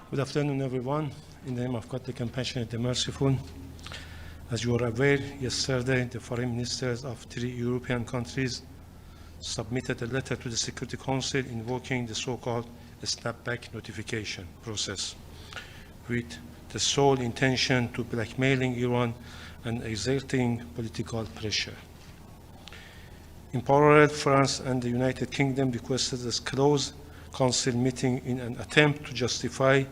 Good afternoon, everyone. In the name of God, the compassionate, the merciful. As you are aware, yesterday the foreign ministers of 3 European countries submitted a letter to the Security Council invoking the so-called snapback notification process with the sole intention to blackmailing Iran and exerting political pressure. In parallel, France and the United Kingdom requested a close Council meeting in an attempt to justify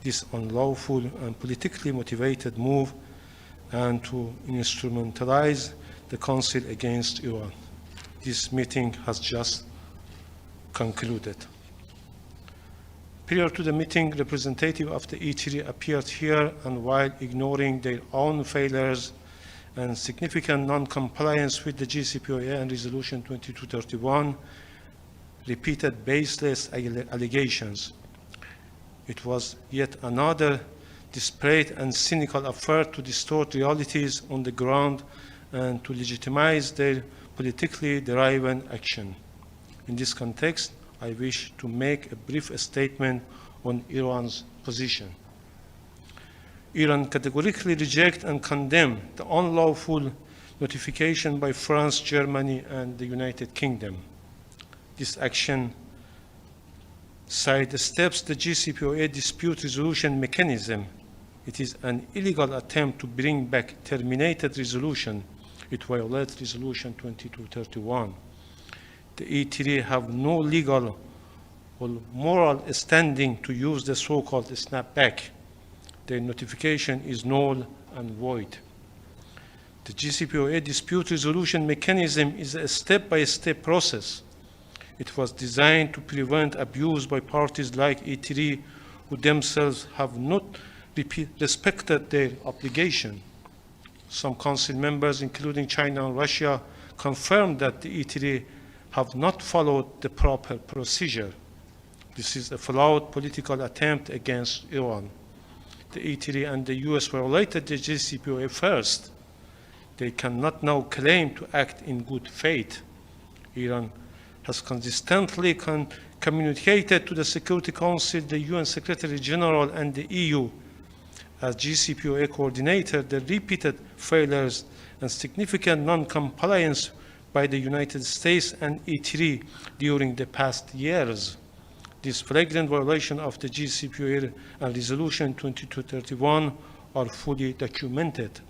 this unlawful and politically motivated move and to instrumentalize the Council against Iran. This meeting has just concluded. Prior to the meeting, representatives of the E3 appeared here, and while ignoring their own failures and significant non-compliance with the JCPOA and Resolution 2231, repeated baseless allegations. It was yet another desperate and cynical effort to distort realities on the ground and to legitimize their politically derived action. In this context, I wish to make a brief statement on Iran's position. Iran categorically rejects and condemns the unlawful notification by France, Germany, and the United Kingdom. This action sidesteps the JCPOA dispute resolution mechanism. It is an illegal attempt to bring back terminated resolution. It violates Resolution 2231. The E3 have no legal or moral standing to use the so-called snapback. Their notification is null and void. The JCPOA dispute resolution mechanism is a step-by-step process. It was designed to prevent abuse by parties like E3, who themselves have not respected their obligation. Some Council members, including China and Russia, confirmed that the E3 have not followed the proper procedure. This is a flawed political attempt against Iran. The E3 and the US violated the JCPOA first. They cannot now claim to act in good faith. Iran has consistently communicated to the Security Council, the UN Secretary General, and the EU as JCPOA coordinator the repeated failures and significant non-compliance by the United States and E3 during the past years. This flagrant violation of the JCPOA and Resolution 2231 are fully documented.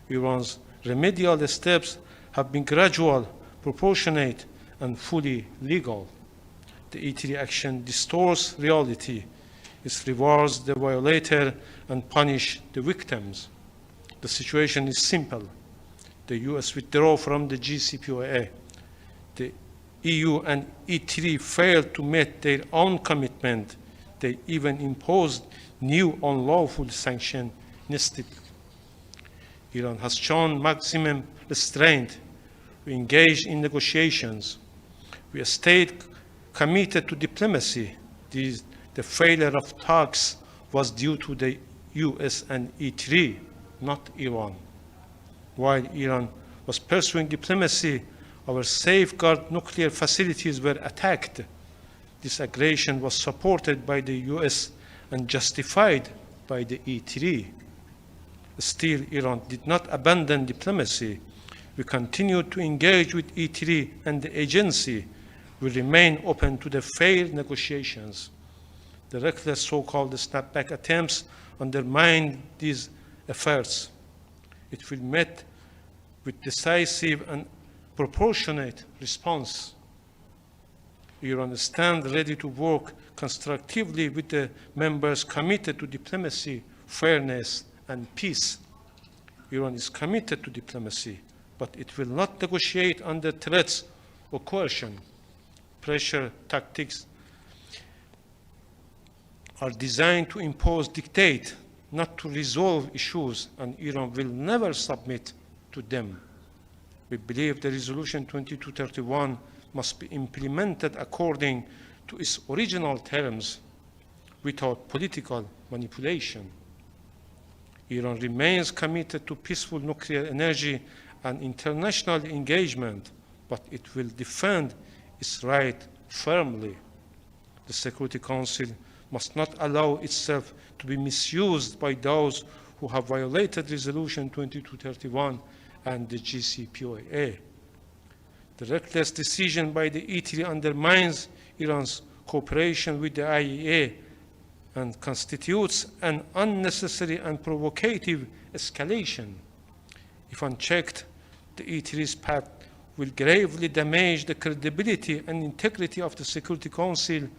Iran's remedial steps have been gradual, proportionate, and fully legal. The E3 action distorts reality. It rewards the violator and punishes the victims. The situation is simple. The US withdrew from the JCPOA. The EU and E3 failed to meet their own commitment. They even imposed new unlawful sanctions instead. Iran has shown maximum restraint. We engaged in negotiations. We stayed committed to diplomacy. The failure of talks was due to the US and E3, not Iran. While Iran was pursuing diplomacy, our safeguard nuclear facilities were attacked. This aggression was supported by the US and justified by the E3. Still, Iran did not abandon diplomacy. We continued to engage with E3 and the agency. We remain open to the fair negotiations. The reckless so-called snapback attempts undermine these efforts. It will be met with decisive and proportionate response. Iran stands ready to work constructively with the members committed to diplomacy, fairness, and peace. Iran is committed to diplomacy, but it will not negotiate under threats or coercion. Pressure tactics are designed to impose dictate, not to resolve issues, and Iran will never submit to them. We believe the Resolution 2231 must be implemented according to its original terms without political manipulation. Iran remains committed to peaceful nuclear energy and international engagement, but it will defend its right firmly. The Security Council must not allow itself to be misused by those who have violated Resolution 2231 and the JCPOA. The reckless decision by the E3 undermines Iran's cooperation with the IAEA and constitutes an unnecessary and provocative escalation. If unchecked, the E3's path will gravely damage the credibility and integrity of the Security Council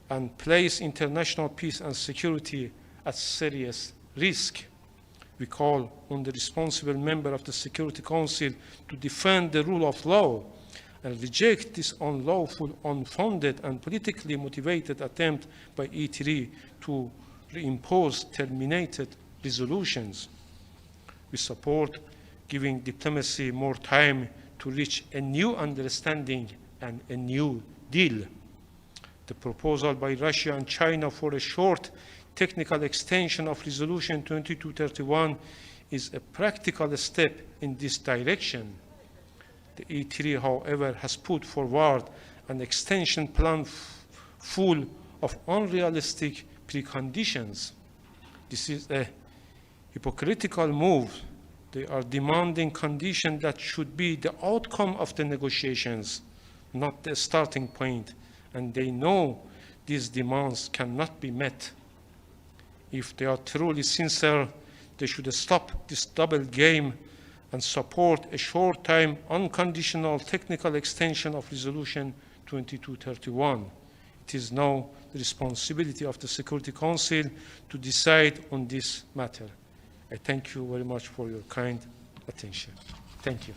and place international peace and security at serious risk. We call on the responsible member of the Security Council to defend the rule of law and reject this unlawful, unfounded, and politically motivated attempt by E3 to reimpose terminated resolutions. We support giving diplomacy more time to reach a new understanding and a new deal. The proposal by Russia and China for a short technical extension of Resolution 2231 is a practical step in this direction. The E3, however, has put forward an extension plan full of unrealistic preconditions. This is a hypocritical move. They are demanding conditions that should be the outcome of the negotiations, not the starting point, and they know these demands cannot be met. If they are truly sincere, they should stop this double game and support a short-time, unconditional technical extension of Resolution 2231. It is now the responsibility of the Security Council to decide on this matter. I thank you very much for your kind attention. Thank you.